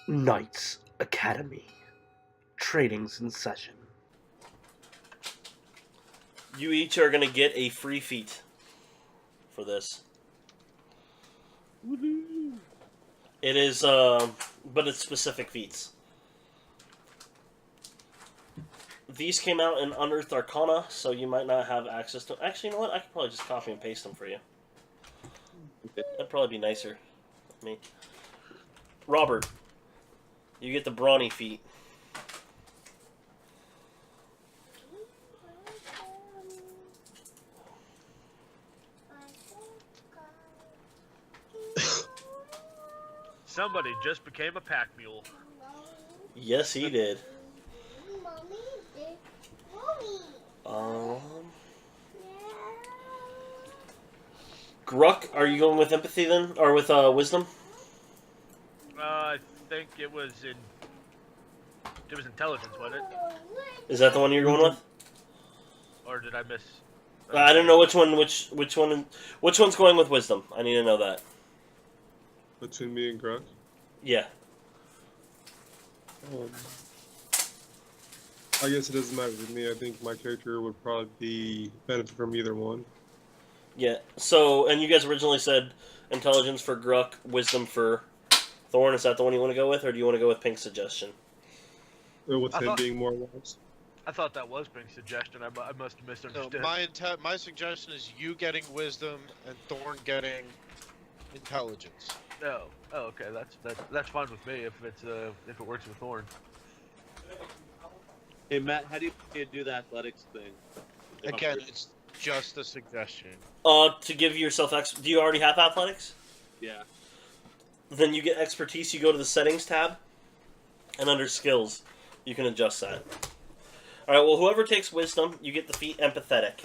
Knights Academy. Training's in session. You each are going to get a free feat for this. Woohoo! It is, but it's specific feats. These came out in Unearthed Arcana, so you might not have access to... Actually, you know what? I could probably just copy and paste them for you. Okay. That'd probably be nicer. Me. Robert, you get the Brawny feat. Somebody just became a pack mule. Yes, he did. Gruck, are you going with empathy then, or with wisdom? I think it was intelligence, wasn't it? Is that the one you're going with? Or did I miss? I don't know which one's going with wisdom. I need to know that. Between me and Gruck? Yeah. I guess it doesn't matter to me. I think my character would probably benefit from either one. Yeah. So, and you guys originally said intelligence for Gruck, wisdom for Thorn. Is that the one you want to go with, or do you want to go with Pink's suggestion? With him being more wise. I thought that was Pink's suggestion. I must have misunderstood. No, my suggestion is you getting wisdom and Thorn getting intelligence. Oh, okay. That's fine with me if it works with Thorn. Hey Matt, how do you do the athletics thing? Again, it's just a suggestion. To give yourself do you already have athletics? Yeah. Then you get expertise. You go to the settings tab, and under skills, you can adjust that. All right. Well, whoever takes wisdom, you get the feat empathetic.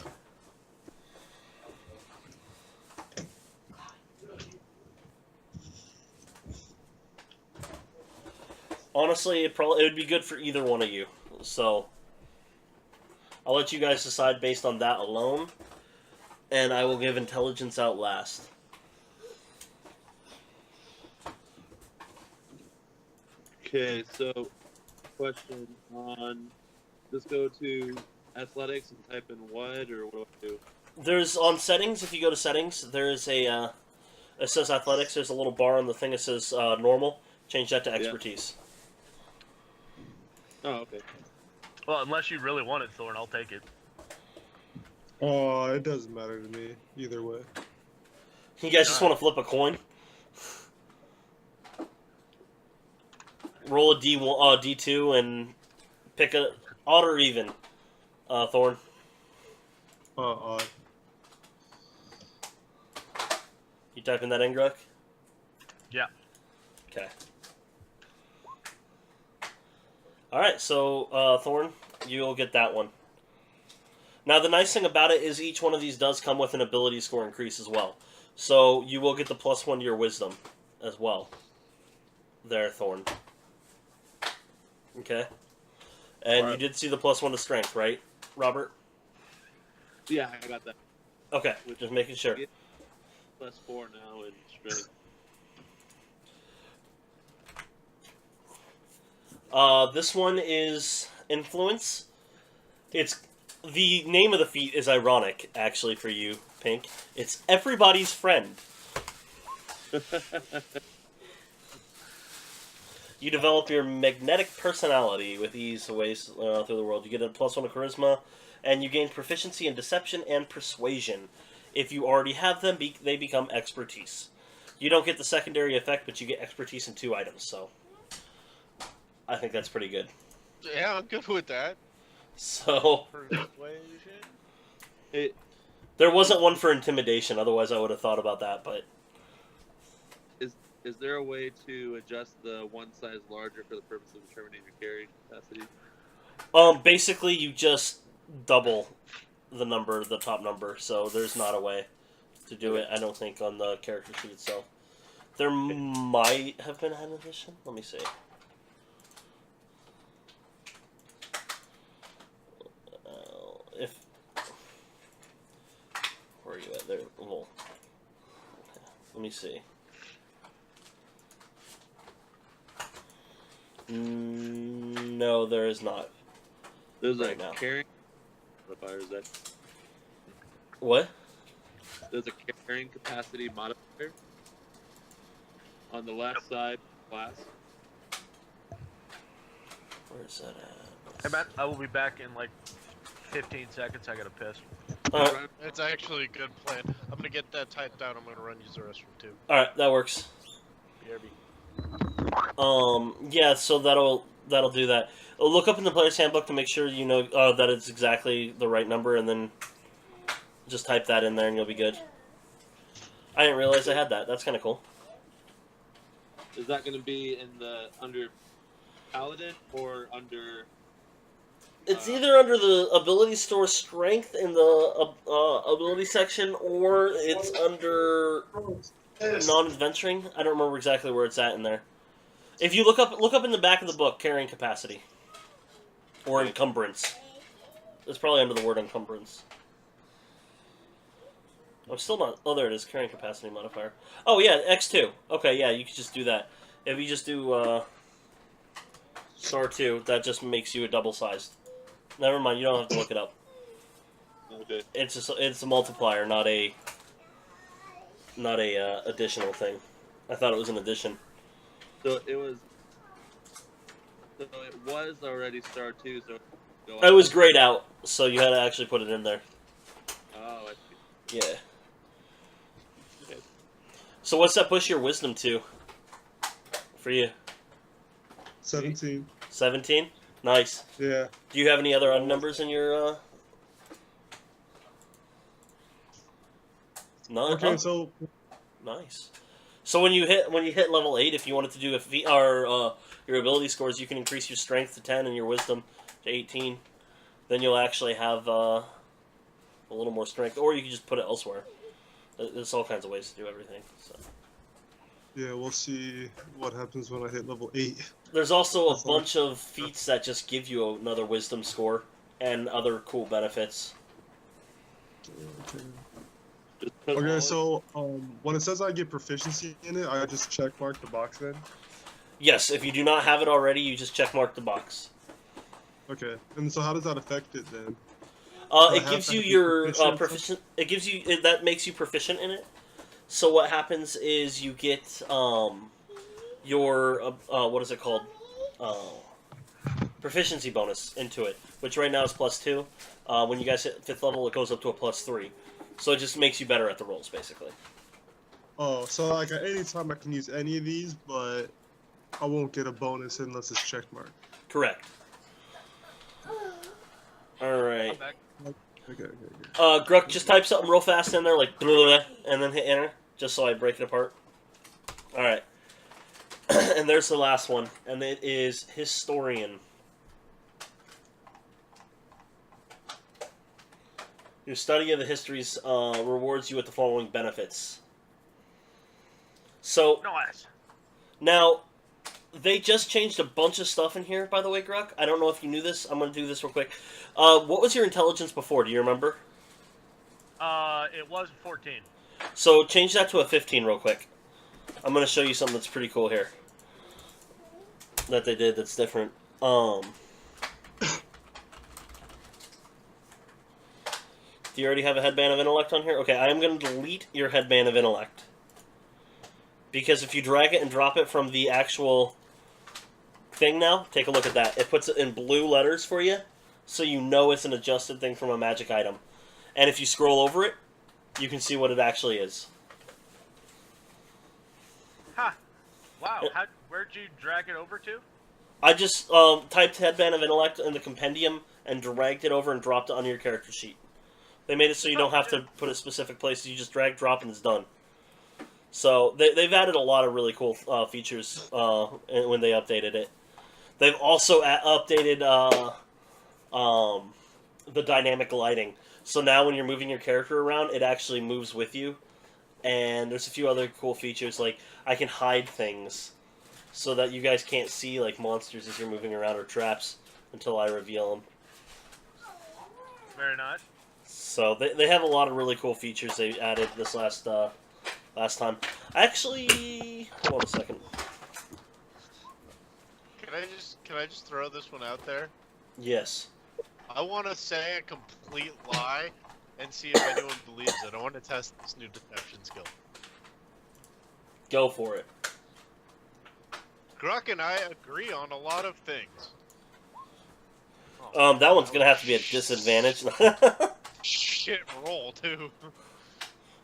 Honestly, it would be good for either one of you. So I'll let you guys decide based on that alone, and I will give intelligence out last. Okay, so question on, just go to athletics and type in what, or what do I do? There's on settings. If you go to settings, there's a it says athletics. There's a little bar on the thing that says normal. Change that to expertise. Oh, okay. Well, unless you really want it, Thorn, I'll take it. Oh, it doesn't matter to me either way. You guys just want to flip a coin? Roll a D1, D2, and pick a odd or even. Thorn. Odd. You type in that in, Gruck? Yeah. Okay. Alright, so, Thorn, you'll get that one. Now, the nice thing about it is each one of these does come with an ability score increase as well. So, you will get the +1 to your wisdom as well. There, Thorn. Okay? And you did see the +1 to strength, right, Robert? Yeah, I got that. Okay, just making sure. +4 now in strength. This one is influence. It's the name of the feat is ironic, actually, for you, Pink. It's everybody's friend. You develop your magnetic personality with ease ways through the world. You get a +1 to charisma, and you gain proficiency in deception and persuasion. If you already have them, they become expertise. You don't get the secondary effect, but you get expertise in 2 items, so I think that's pretty good. Yeah, I'm good with that. So Persuasion. there wasn't one for intimidation, otherwise I would have thought about that, but Is there a way to adjust the one size larger for the purpose of determining your carrying capacity? basically you just double the number, the top number, so there's not a way to do it, I don't think, on the character sheet itself. There might have been an addition. Let me see. Where are you at? There. Well, let me see. No, there is not. There's Right a now. carrying modifier. Is that What? there's a carrying capacity modifier on the left side class? Where is that at? Hey, Matt, I will be back in like 15 seconds. I gotta piss. Alright, It's actually a good plan. I'm gonna get that typed out. I'm gonna run use the restroom too. alright, that works. BRB. Yeah, so that'll do that. Look up in the player's handbook to make sure you know that it's exactly the right number, and then just type that in there, and you'll be good. I didn't realize I had that. That's kind of cool. Is that going to be in the under paladin or under? It's either under the ability store strength in the ability section, or it's under non-adventuring. I don't remember exactly where it's at in there. If you look up in the back of the book, carrying capacity or encumbrance. It's probably under the word encumbrance. I'm still not. Oh, there it is. Carrying capacity modifier. Oh yeah, X2. Okay, yeah, you could just do that. If you just do star 2, that just makes you a double sized. Never mind. You don't have to look it up. Okay. It's a multiplier, not a additional thing. I thought it was an addition. So it was. So it was already star 2. So go It was grayed out, so you had to actually put it in there. Oh, I see. Yeah. Okay. So what's that push your wisdom to? For you? 17. 17? Nice. Yeah. Do you have any other odd numbers in your, No? Okay, Oh, so nice. So when you hit level 8, if you wanted to do your ability scores, you can increase your strength to 10 and your wisdom to 18. Then you'll actually have a little more strength, or you can just put it elsewhere. There's all kinds of ways to do everything. So. yeah, we'll see what happens when I hit level 8. There's also a That's all. bunch of feats that just give you another wisdom score and other cool benefits. Just put Okay, all so when it says I get proficiency in it, I just check mark the box then. Yes, if you do not have it already, you just check mark the box. Okay, and so how does that affect it then? It have gives to you be your proficient? proficient. It gives you that makes you proficient in it. So what happens is you get your what is it called? Proficiency bonus into it, which right now is +2. When you guys hit 5th level, it goes up to a +3. So it just makes you better at the rolls, basically. Oh, so like at any time I can use any of these, but I won't get a bonus unless it's check mark. Correct. All right. I'm back. Okay. Gruck, just type something real fast in there, like blah, and then hit enter, just so I break it apart. All right. And there's the last one, and it is historian. Your study of the histories rewards you with the following benefits. So Nice. now, they just changed a bunch of stuff in here, by the way, Gruck. I don't know if you knew this. I'm going to do this real quick. What was your intelligence before? Do you remember? It was 14. So change that to a 15 real quick. I'm going to show you something that's pretty cool here. That they did that's different. Do you already have a headband of intellect on here? Okay, I am going to delete your headband of intellect. Because if you drag it and drop it from the actual thing now, take a look at that. It puts it in blue letters for you, so you know it's an adjusted thing from a magic item. And if you scroll over it, you can see what it actually is. Ha! Wow. Where'd you drag it over to? I just typed headband of intellect in the compendium and dragged it over and dropped it on your character sheet. They made it so you don't have to put it specific places. You just drag, drop, and it's done. So they've added a lot of really cool features when they updated it. They've also updated the dynamic lighting. So now when you're moving your character around, it actually moves with you. And there's a few other cool features, like I can hide things so that you guys can't see like monsters as you're moving around or traps until I reveal them. Very nice. So they have a lot of really cool features they added this last time. Actually, hold on a second. Can Can I just throw this one out there? Yes. I want to say a complete lie and see if anyone believes it. I want to test this new deception skill. Go for it. Gruck and I agree on a lot of things. That one's gonna have to be a disadvantage. Shit roll too.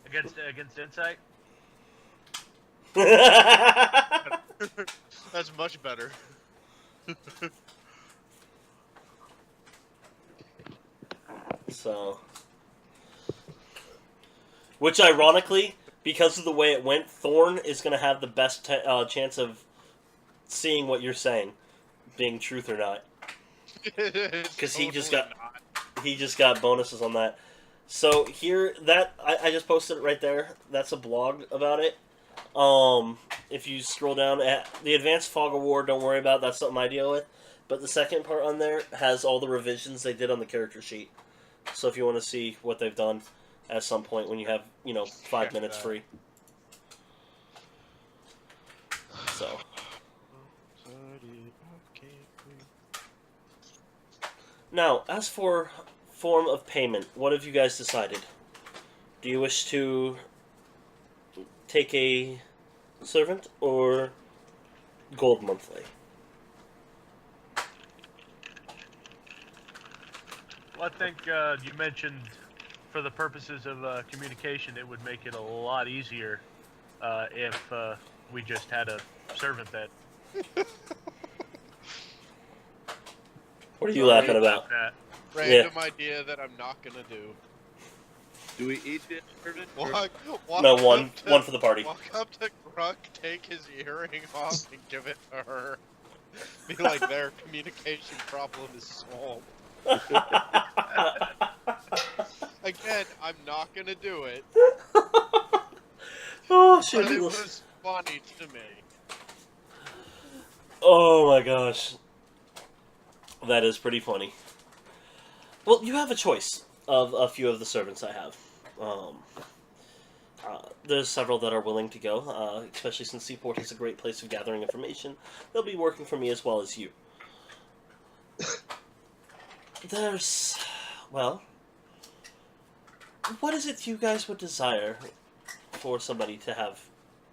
Against insight. That's much better. So, which ironically, because of the way it went, Thorn is going to have the best chance of seeing what you're saying, being truth or not, because he just got bonuses on that. So here, that I just posted it right there. That's a blog about it. If you scroll down at the Advanced Fog of War, don't worry about it, that's something I deal with. But the second part on there has all the revisions they did on the character sheet. So if you want to see what they've done at some point when you have, 5 minutes free. So. Now, as for form of payment, what have you guys decided? Do you wish to take a servant or gold monthly? Well, I think you mentioned for the purposes of communication, it would make it a lot easier if we just had a servant that. What are you laughing about? Random idea that I'm not gonna do. Do we each get a servant? No, one for the party. Walk up to Gruck, take his earring off, and give it to her. Be like, their communication problem is solved. Again, I'm not gonna do it. Oh shit! But it was funny to me. Oh my gosh, that is pretty funny. Well, you have a choice of a few of the servants I have. There's several that are willing to go, especially since Seaport is a great place of gathering information. They'll be working for me as well as you. There's... well... what is it you guys would desire for somebody to have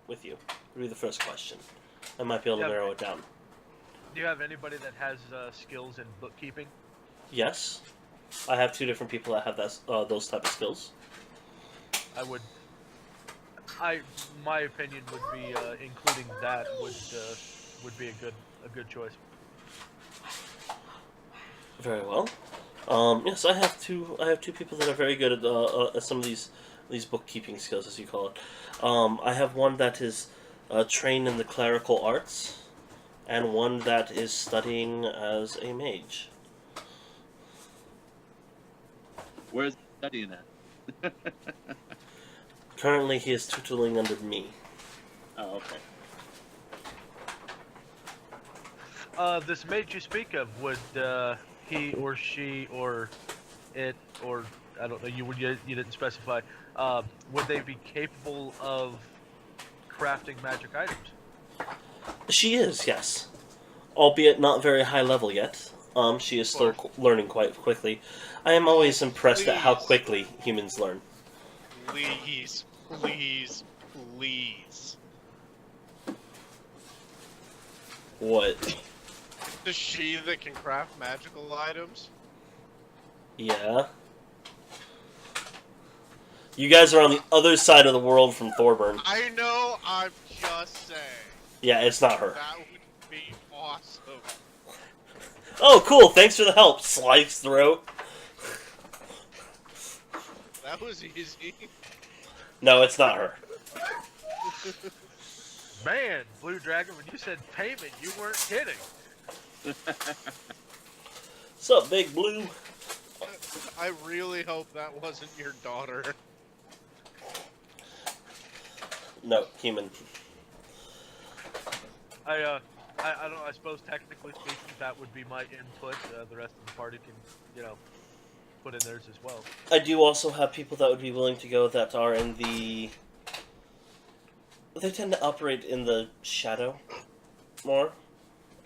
with you? Would be the first question. I might be able to narrow it down. Do you have anybody that has skills in bookkeeping? Yes. I have 2 different people that have those type of skills. My opinion would be including that would be a good choice. Very well. Yes, I have two people that are very good at some of these bookkeeping skills, as you call it. I have one that is trained in the clerical arts, and one that is studying as a mage. Where's he studying at? Currently, he is tutoring under me. Oh, okay. This mage you speak of, would he or she or it or I don't know, you didn't specify. Would they be capable of crafting magic items? She is, yes, albeit not very high level yet. She is still learning quite quickly. I am always impressed at how quickly humans learn. Please, please, please. What? The she that can craft magical items? Yeah. You guys are on the other side of the world from Thorburn. I know, I'm just saying. Yeah, it's not her. That would be awesome. Oh, cool, thanks for the help, Slice Throat. That was easy. No, it's not her. Man, Blue Dragon, when you said payment, you weren't kidding. What's up, Big Blue? I really hope that wasn't your daughter. No, human. I don't know, I suppose technically speaking that would be my input. The rest of the party can, put in theirs as well. I do also have people that would be willing to go that are in the... They tend to operate in the shadow more.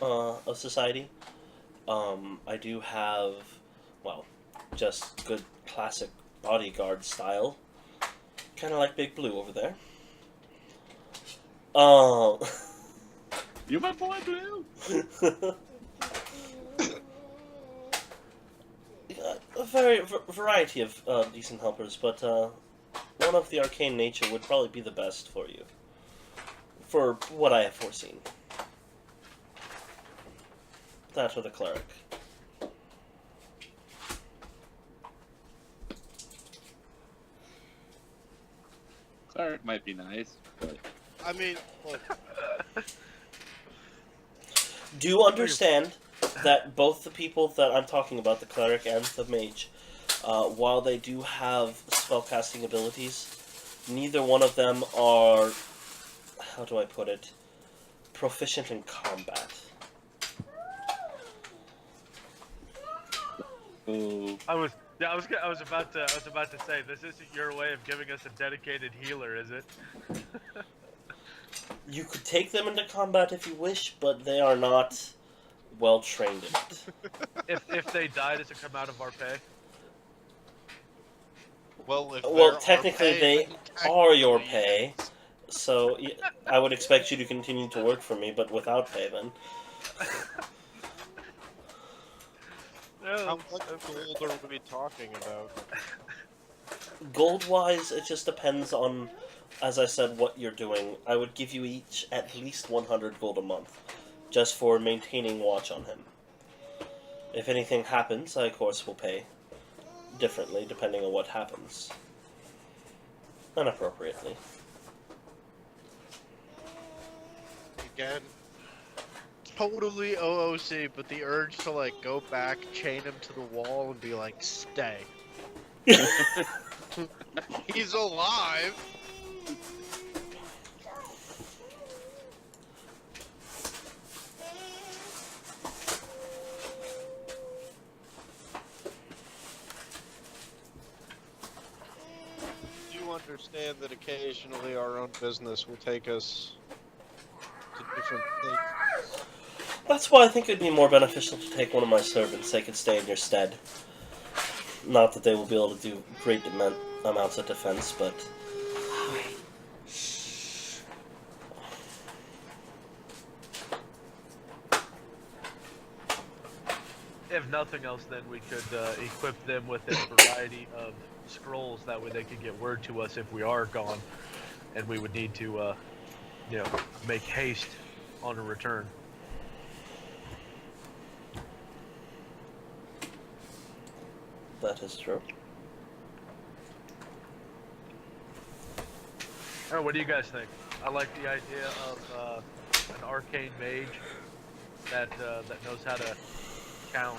of society. I do have, well, just good classic bodyguard style. Kind of like Big Blue over there. You my boy, Blue. A variety of decent helpers, but one of the arcane nature would probably be the best for you, for what I have foreseen. That or the cleric. Cleric might be nice, but I mean, look, Do understand that both the people that I'm talking about, the cleric and the mage, while they do have spellcasting abilities, neither one of them are, how do I put it, proficient in combat. oh, I was about to say this isn't your way of giving us a dedicated healer, is it? You could take them into combat if you wish, but they are not well trained in it. If they die, does it come out of our pay? well, if Well, they're technically our pay, they then are your technically, pay, so I would expect you to continue to work for me, but without pay then. How much gold are we talking about? Gold-wise, it just depends on, as I said, what you're doing. I would give you each at least 100 gold a month, just for maintaining watch on him. If anything happens, I of course will pay differently depending on what happens. And appropriately. Again, totally OOC, but the urge to like go back, chain him to the wall, and be like, "Stay." He's alive. You understand that occasionally our own business will take us to different things. That's why I think it would be more beneficial to take one of my servants. They could stay in your stead. Not that they will be able to do great amounts of defense, but... If nothing else, then we could equip them with a variety of scrolls. That way, they could get word to us if we are gone, and we would need to, make haste on a return. That is true. Oh, what do you guys think? I like the idea of an arcane mage that knows how to count.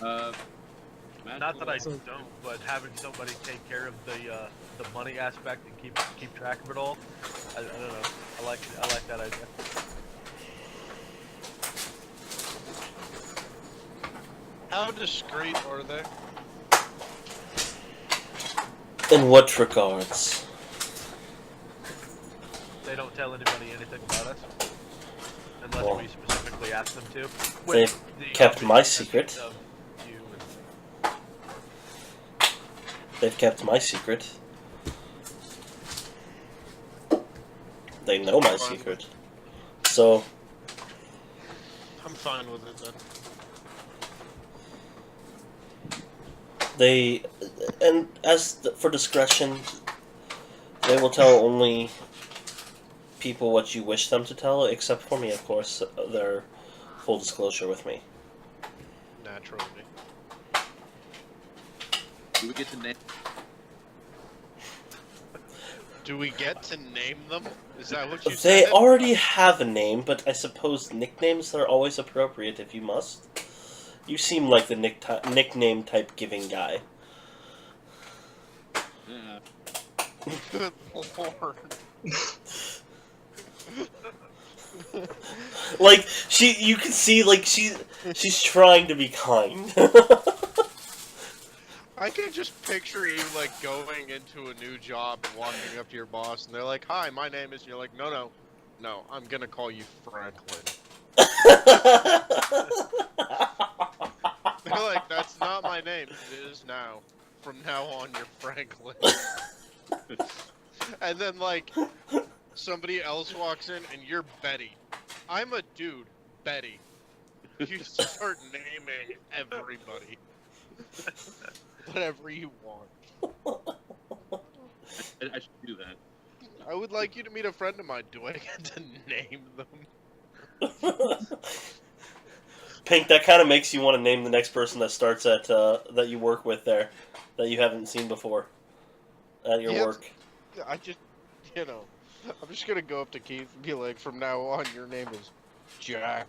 Not that I don't, but having somebody take care of the money aspect and keep track of it all. I don't know. I like that idea. How discreet are they? In what regards? They don't tell anybody anything about us, unless Well, we specifically ask them to. they've the kept my obvious secret. exception of you and- They've kept my secret. They know my secret. So, I'm fine with it then. and for discretion, they will tell only people what you wish them to tell, except for me, of course. Their full disclosure with me. Naturally. do we get to name? Do we get to name them? Is that what you They said? already have a name, but I suppose nicknames are always appropriate if you must. You seem like the nickname type giving guy. Yeah. Good lord. Like you can see, like she's trying to be kind. I can just picture you like going into a new job and walking up to your boss, and they're like, "Hi, my name is." And you're like, "No, I'm gonna call you Franklin." They're like, "That's not my name. It is now. From now on, you're Franklin." And then like somebody else walks in, and you're Betty. I'm a dude, Betty. You start naming everybody. Whatever you want. I should do that. I would like you to meet a friend of mine. Do I get to name them? Pink, that kind of makes you want to name the next person that starts at that you work with there, that you haven't seen before at your Yeah. work. I just, I'm just gonna go up to Keith and be like, from now on, your name is Jack.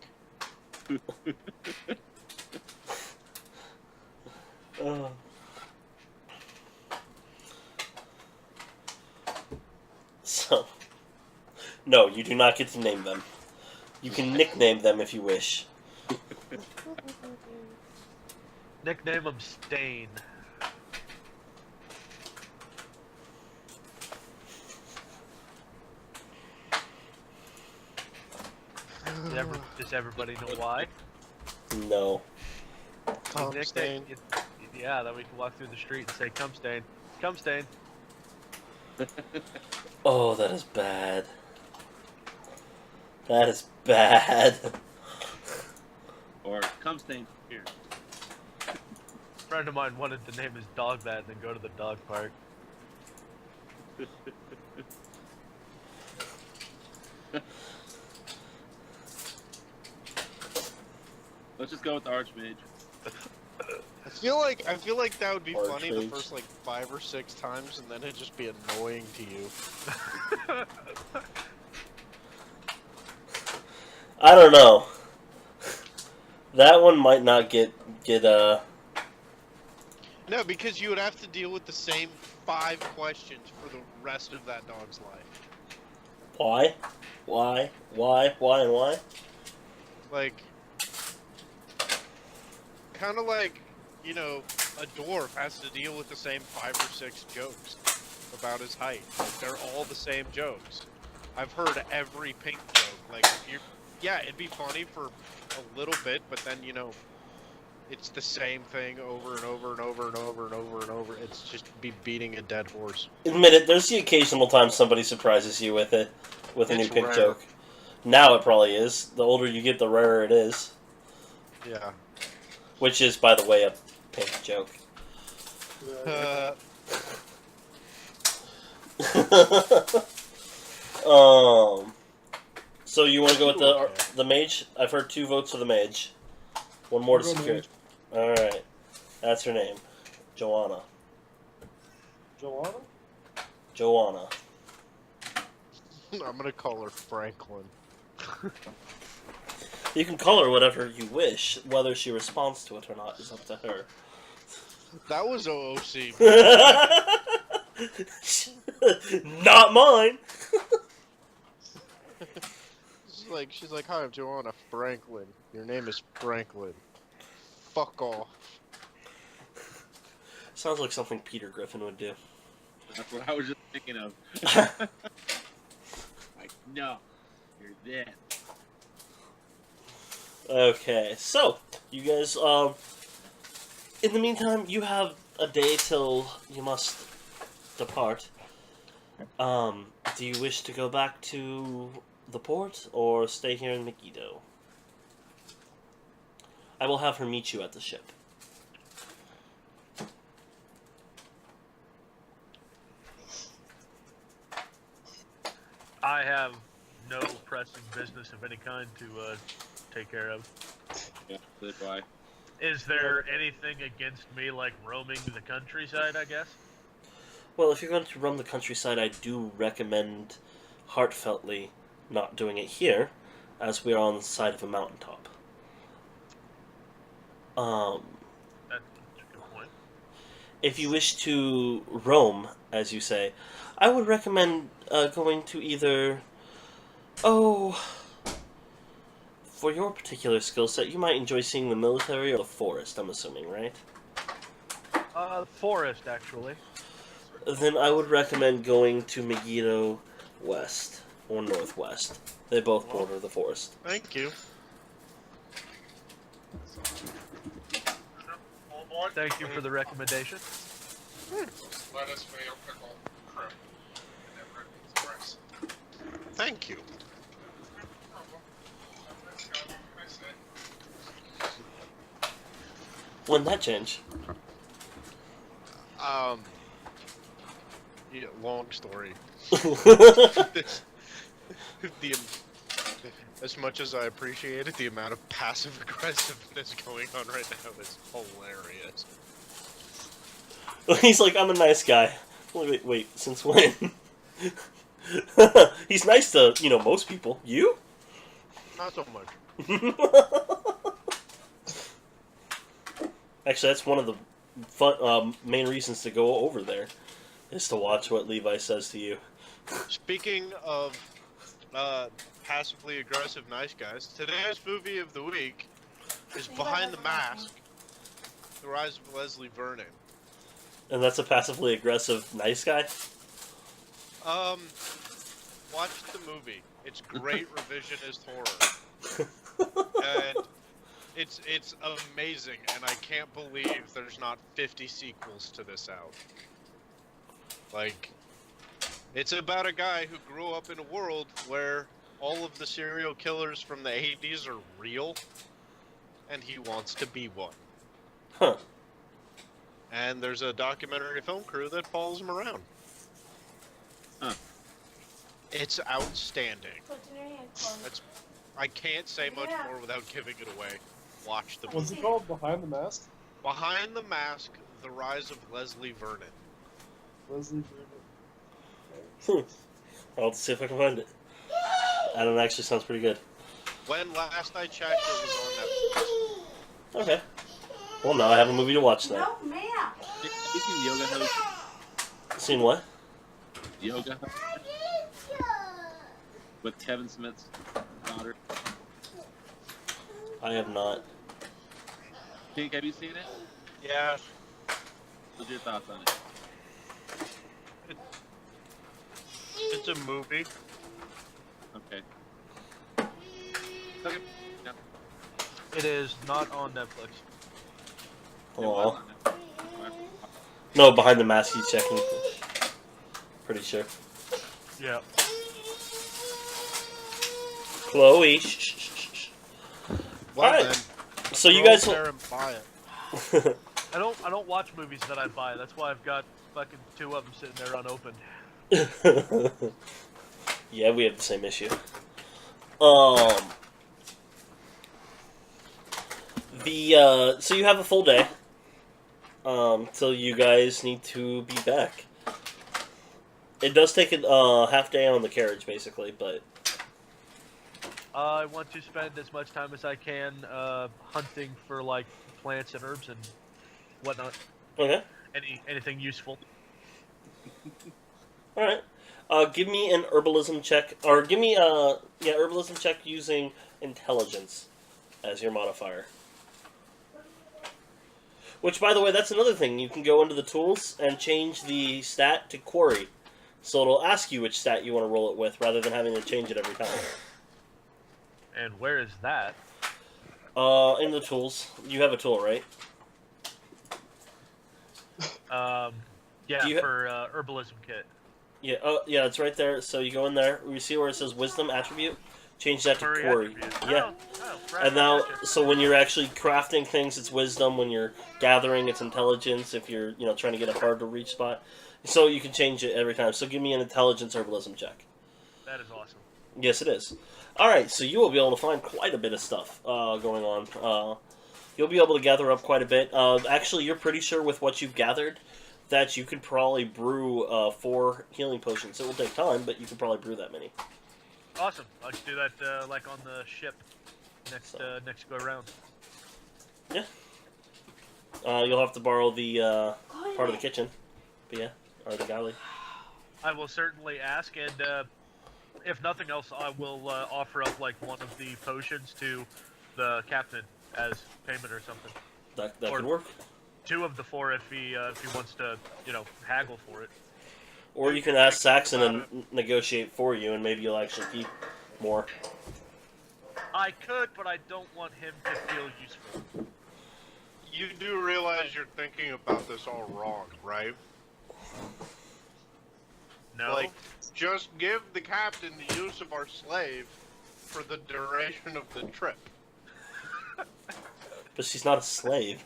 So, no, you do not get to name them. You can nickname them if you wish. Nickname him Stain. Does everybody know why? No. Tom Nickname- Stain. Yeah, then we can walk through the street and say, "Come Stain, come Stain." Oh, that is bad. That is bad. Or come stain here. A friend of mine wanted to name his dog that and then go to the dog park. Let's just go with the Archmage. I feel like that would be funny the Archmage. first like 5 or 6 times, and then it'd just be annoying to you. I don't know. That one might not get No, because you would have to deal with the same 5 questions for the rest of that dog's life. why? Why, and why? Like, kind of like, a dwarf has to deal with the same 5 or 6 jokes about his height. Like, they're all the same jokes. I've heard every Pink joke. Like, yeah, it'd be funny for a little bit, but then, it's the same thing over and over and over and over and over and over. It's just be beating a dead horse. Admit it, there's the occasional time somebody surprises you with it, with a new It's Pink rare. joke. Now it probably is. The older you get, the rarer it is. Yeah. Which is, by the way, a Pink joke. So you want to go with the mage? I've heard 2 votes for the mage. One more to I'll go secure. mage. All right, that's her name, Joanna. Joanna? Joanna. I'm gonna call her Franklin. You can call her whatever you wish. Whether she responds to it or not is up to her. That was OOC. Not mine. She's like, "Hi, I'm Joanna Franklin. Your name is Franklin. Fuck off." Sounds like something Peter Griffin would do. That's what I was just thinking of. Like, no, you're this. Okay, so you guys, in the meantime, you have a day till you must depart. Do you wish to go back to the port or stay here in Megiddo? I will have her meet you at the ship. I have no pressing business of any kind to take care of. Yeah, that's why. Is there anything against me, like roaming the countryside, I guess? Well, if you're going to roam the countryside, I do recommend heartfeltly not doing it here, as we are on the side of a mountaintop. That's a good point. If you wish to roam, as you say, I would recommend going to either... for your particular skill set, you might enjoy seeing the military or the forest, I'm assuming, right? Forest, actually. Then I would recommend going to Megiddo West or Northwest. They both border the forest. Thank you. Thank you for the recommendation. Lettuce, mayo, pickle, shrimp, and then red beans and rice. Thank you. I said, When that change? Yeah, long story. the As much as I appreciate it, the amount of passive aggressiveness going on right now is hilarious. He's like, I'm a nice guy. Wait, since when? He's nice to, most people. You? Not so much. Actually, that's one of the fun, main reasons to go over there, is to watch what Levi says to you. Speaking of passively aggressive nice guys, today's movie of the week is Behind the Mask, The Rise of Leslie Vernon. And that's a passively aggressive nice guy? Watch the movie. It's great revisionist horror. And it's amazing, and I can't believe there's not 50 sequels to this out. Like, it's about a guy who grew up in a world where all of the serial killers from the 80s are real, and he wants to be one. Huh. And there's a documentary film crew that follows him around. Huh. It's outstanding. I can't say much more without giving it away. Watch the What's movie. it called? Behind the Mask? Behind the Mask, The Rise of Leslie Vernon. Leslie Vernon. I'll see if I can find it. That one actually sounds pretty good. When last I checked, it was on Netflix. Okay. Well, now I have a movie to watch tonight. No, ma'am. Have you seen Yoga Host? Seen what? Yoga Host? With Kevin Smith's daughter. I have not. Pink, have you seen it? Yeah. What's your thoughts on it? It's a movie. Okay. Okay. Yeah. It is not on Netflix. It Aw. was on Netflix. No, Behind the Mask he's checking. Pretty sure. Yeah. Chloe. Shh, shh, shh, shh. Well, Alright. then, So you go guys... there and buy it. I don't watch movies that I buy. That's why I've got fucking 2 of them sitting there unopened. Yeah, we have the same issue. So you have a full day. Till you guys need to be back. It does take a half day on the carriage, basically, but... I want to spend as much time as I can hunting for like plants and herbs and whatnot. Okay. Anything useful. Alright. Give me an herbalism check, or give me herbalism check using intelligence as your modifier. Which, by the way, that's another thing. You can go into the tools and change the stat to quarry. So it'll ask you which stat you want to roll it with, rather than having to change it every time. And where is that? In the tools. You have a tool, right? Yeah, Do you for herbalism kit. Yeah, yeah, it's right there. So you go in there. You see where it says Wisdom attribute? Change that to Quarry Quarry. attribute. Yeah. Right, And now, gotcha. so when you're actually crafting things, it's Wisdom. When you're gathering, it's Intelligence. If you're, trying to get a hard-to-reach spot. So you can change it every time. So give me an Intelligence herbalism check. That is awesome. Yes, it is. Alright, so you will be able to find quite a bit of stuff going on. You'll be able to gather up quite a bit. Actually, you're pretty sure with what you've gathered that you could probably brew 4 healing potions. It will take time, but you could probably brew that many. Awesome. I can do that like on the ship next next go around. Yeah. You'll have to borrow the part of the kitchen. But yeah, or the galley. I will certainly ask, and if nothing else, I will offer up like one of the potions to the captain as payment or something. That Or- could work. 2 of the 4 if he wants to, haggle for it. Or you can ask Saxon and negotiate for you, and maybe you'll actually keep more. I could, but I don't want him to feel useful. You do realize you're thinking about this all wrong, right? No. Like, just give the captain the use of our slave for the duration of the trip. But she's not a slave.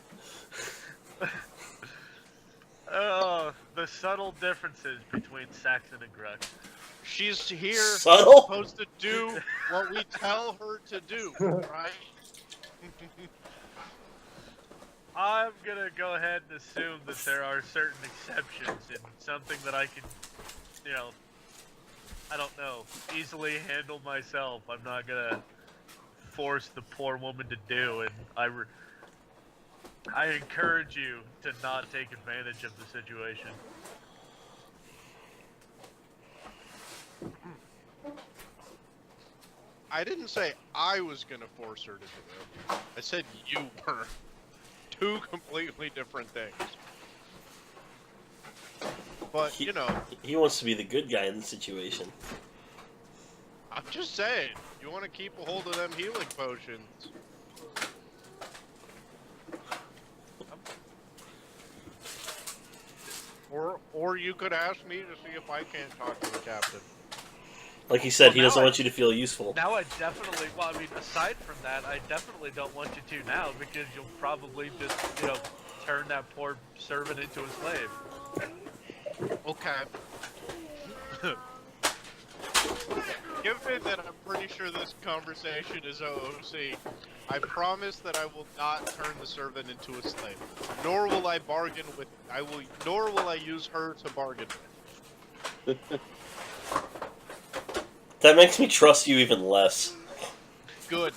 Oh, the subtle differences between Saxon and Grux. She's here Subtle? supposed to do what we tell her to do, right? I'm gonna go ahead and assume that there are certain exceptions and something that I can, I don't know, easily handle myself. I'm not gonna force the poor woman to do, and I encourage you to not take advantage of the situation. I didn't say I was gonna force her to do it. I said you were. 2 completely different things. But, He wants to be the good guy in the situation. I'm just saying, you want to keep a hold of them healing potions. Or you could ask me to see if I can't talk to the captain. Like he said, Well, he now doesn't I- want you to feel useful. Now I definitely, aside from that, I definitely don't want you to now because you'll probably just, turn that poor servant into a slave. Okay. Given that I'm pretty sure this conversation is OOC, I promise that I will not turn the servant into a slave. Nor will I bargain with. Nor will I use her to bargain with. That makes me trust you even less. Good.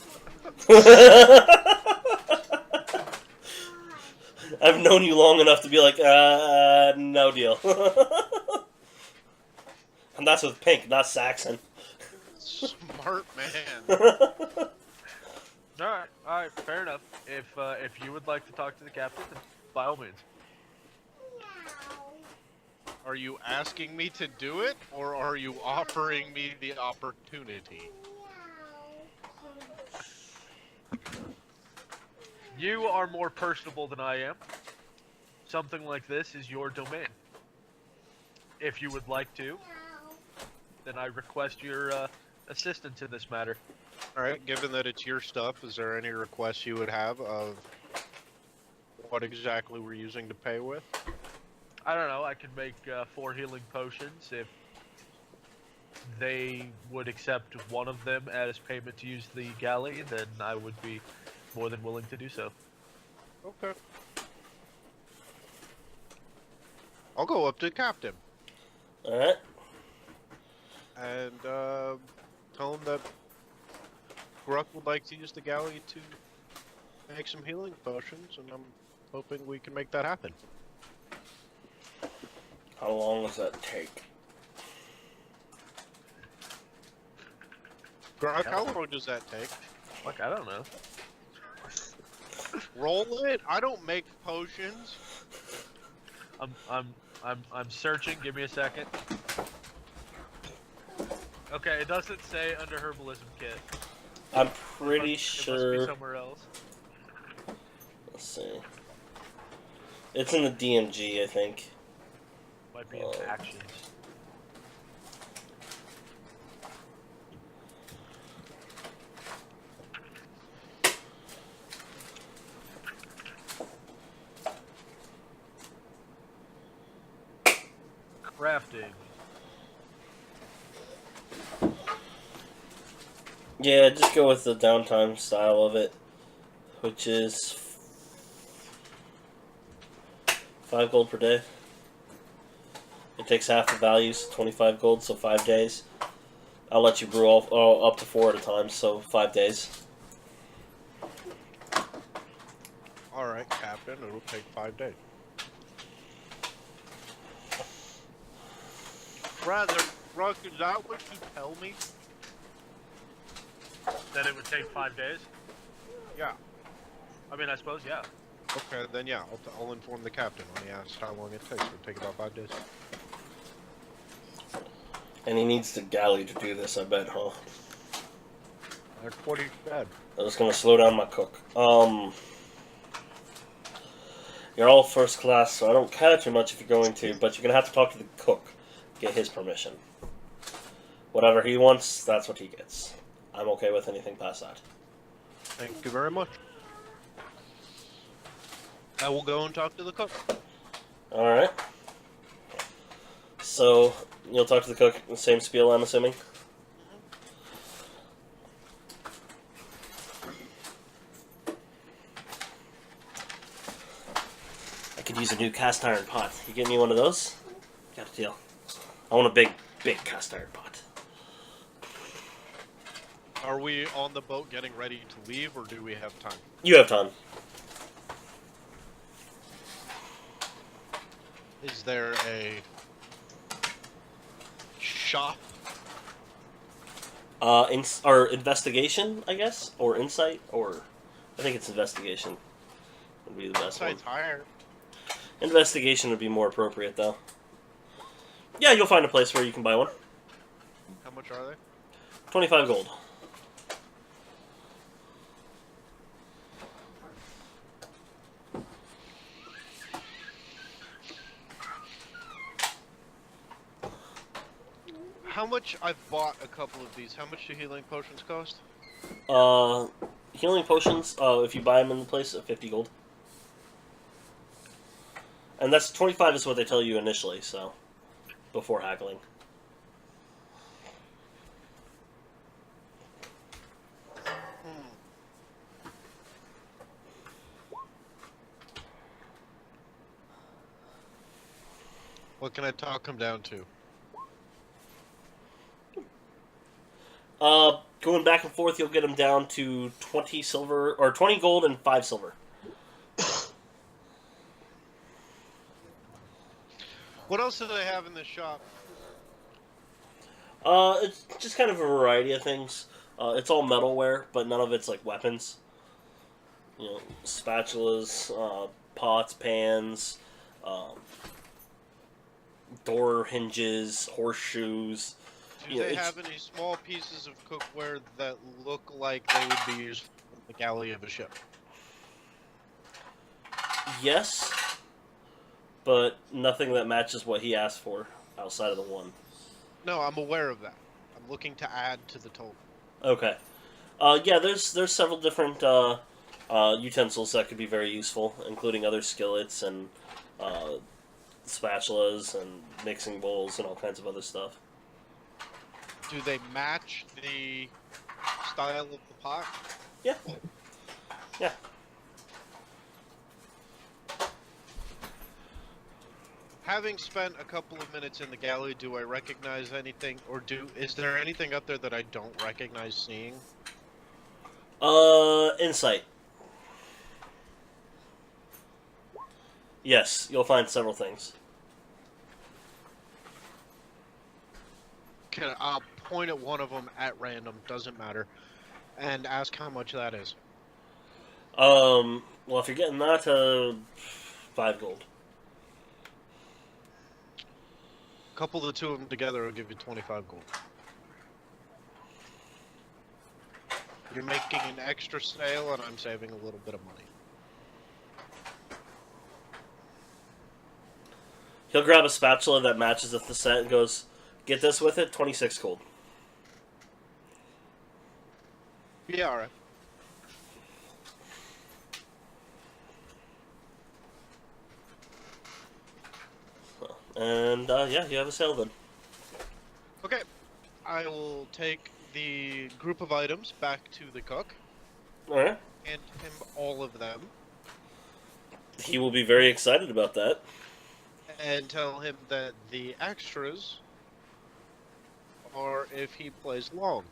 I've known you long enough to be like, no deal. And that's with Pink, not Saxon. Smart man. All right, fair enough. If you would like to talk to the captain, then by all means. Are you asking me to do it, or are you offering me the opportunity? You are more personable than I am. Something like this is your domain. If you would like to, then I request your assistance in this matter. Alright, given that it's your stuff, is there any requests you would have of what exactly we're using to pay with? I don't know, I can make 4 healing potions. If they would accept one of them as payment to use the galley, then I would be more than willing to do so. Okay. I'll go up to the captain Alright. and tell him that Gruck would like to use the galley to make some healing potions, and I'm hoping we can make that happen. How long does that take? Gruck, how long does that take? Fuck, I don't know. Roll it. I don't make potions. I'm searching. Give me a second. Okay, it doesn't say under herbalism kit. I'm pretty It must be sure. somewhere else. Let's see. It's in the DMG, I think. Might be in actions. Crafting. Yeah, just go with the downtime style of it, which is 5 gold per day. It takes half the values, 25 gold, so 5 days. I'll let you brew all up to 4 at a time, so 5 days. Alright, Captain, it'll take 5 days. Rather, Gruck, is that what you tell me? That it would take 5 days? Yeah. I mean, I suppose, yeah. Okay, then yeah, I'll inform the captain when he asks how long it takes. It'll take about 5 days. And he needs the galley to do this, I bet, huh? That's what he said. I'm just gonna slow down my cook. You're all first class, so I don't care too much if you're going to, but you're gonna have to talk to the cook, get his permission. Whatever he wants, that's what he gets. I'm okay with anything past that. Thank you very much. I will go and talk to the cook. Alright. So, you'll talk to the cook, the same spiel, I'm assuming? I could use a new cast iron pot. You get me one of those? Got a deal. I want a big cast iron pot. Are we on the boat getting ready to leave, or do we have time? You have time. Is there a shop? Or investigation, I guess? Or insight? Or... I think it's investigation. Would be the best one. Besides higher. Investigation would be more appropriate, though. Yeah, you'll find a place where you can buy one. How much are they? 25 gold. How much? I've bought a couple of these. How much do healing potions cost? Healing potions, if you buy them in the place, 50 gold. And that's 25 is what they tell you initially, so before haggling. What can I talk him down to? Going back and forth, you'll get them down to 20 silver, or 20 gold and 5 silver. What else do they have in this shop? It's just kind of a variety of things. It's all metalware, but none of it's like weapons. You know, spatulas, pots, pans, door hinges, horseshoes. Do Yeah, they it's- have any small pieces of cookware that look like they would be used for the galley of a ship? Yes, but nothing that matches what he asked for outside of the one. No, I'm aware of that. I'm looking to add to the total. Okay. Yeah, there's several different utensils that could be very useful, including other skillets and spatulas and mixing bowls and all kinds of other stuff. Do they match the style of the pot? Yeah. Yeah. Having spent a couple of minutes in the galley, do I recognize anything, or is there anything up there that I don't recognize seeing? Insight. Yes, you'll find several things. I'll point at one of them at random, doesn't matter, and ask how much that is. Well, if you're getting that, 5 gold. Couple the two of them together will give you 25 gold. You're making an extra sale, and I'm saving a little bit of money. He'll grab a spatula that matches with the set and goes, "Get this with it, 26 gold." Yeah, alright. And, yeah, you have a sale then. Okay. I will take the group of items back to the cook, Alright. hand him all of them, He will be very excited about that. and tell him that the extras are if he plays long.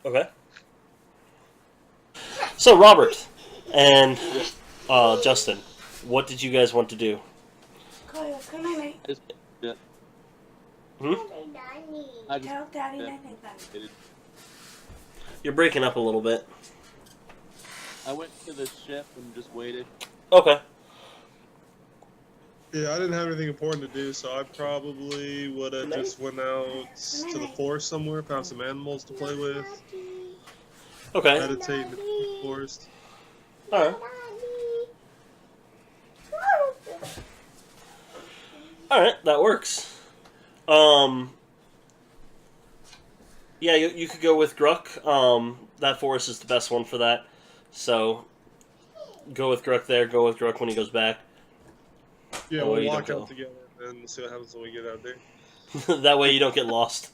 Okay. So, Robert and Justin, what did you guys want to do? Yeah. Hmm? I just, You're breaking up a little bit. I went to the ship and just waited. Okay. Yeah, I didn't have anything important to do, so I probably would have just went out to the forest somewhere, found some animals to play with, Okay. meditate in the forest. All right. All right, that works. Yeah, you could go with Gruck. That forest is the best one for that. So, go with Gruck there. Go with Gruck when he goes back. Yeah, That way we'll you walk don't out together and see what happens when we get out there. go. That way you don't get lost.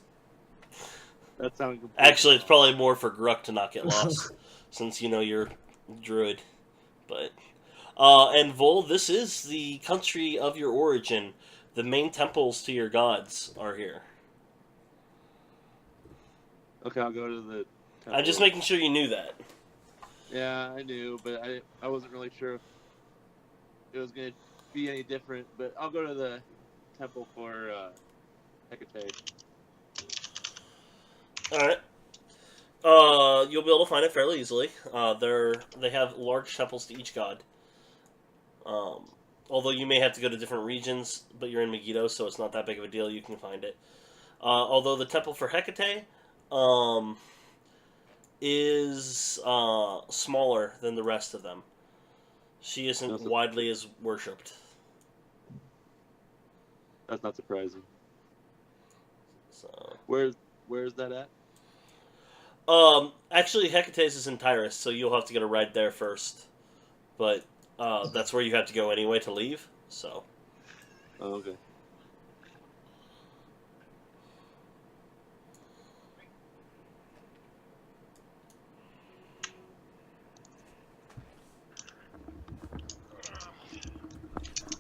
That sounded completely Actually, it's wrong. probably more for Gruck to not get lost, since you're druid. But and Vol, this is the country of your origin. The main temples to your gods are here. Okay, I'll go to the. I'm just making sure you knew that. Yeah, I knew, but I wasn't really sure if it was gonna be any different. But I'll go to the temple for Hecate. All right. You'll be able to find it fairly easily. They have large temples to each god. Although you may have to go to different regions, but you're in Megiddo, so it's not that big of a deal. You can find it. Although the temple for Hecate is smaller than the rest of them. She isn't widely as worshipped. That's not surprising. So. Where's that at? Actually, Hecate's is in Tyrus, so you'll have to get a ride there first. But that's where you have to go anyway to leave. So. Oh, okay.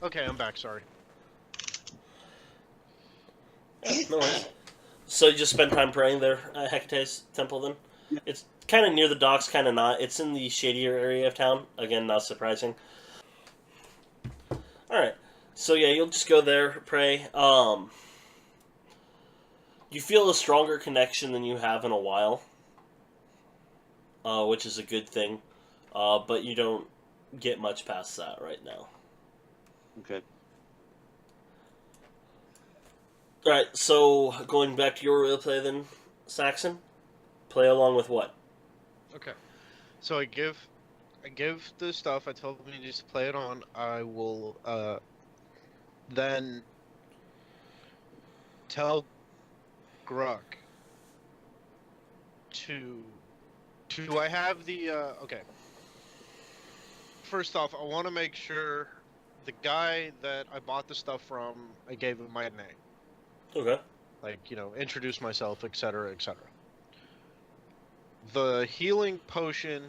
Okay, I'm back. Sorry. Yeah, no worries. So you just spend time praying there at Hecate's temple then? Yeah. It's kind of near the docks, kind of not. It's in the shadier area of town. Again, not surprising. Alright. So yeah, you'll just go there, pray. You feel a stronger connection than you have in a while. Which is a good thing. But you don't get much past that right now. Okay. Alright, so going back to your real play then, Saxon. Play along with what? Okay. So I give the stuff. I tell them you just play it on. I will then tell Gruck to. Do I have the okay? First off, I want to make sure the guy that I bought the stuff from, I gave him my name. Okay. Like, introduce myself, etc., etc. The healing potion,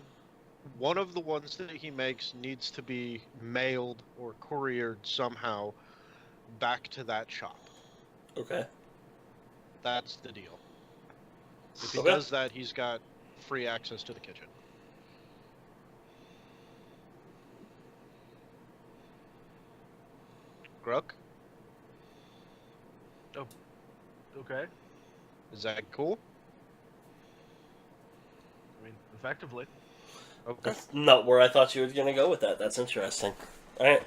one of the ones that he makes needs to be mailed or couriered somehow back to that shop. Okay. That's the deal. If he Okay. does that, he's got free access to the kitchen. Gruck, Okay. is that cool? I mean, effectively. Okay. That's not where I thought you were going to go with that. That's interesting. Alright.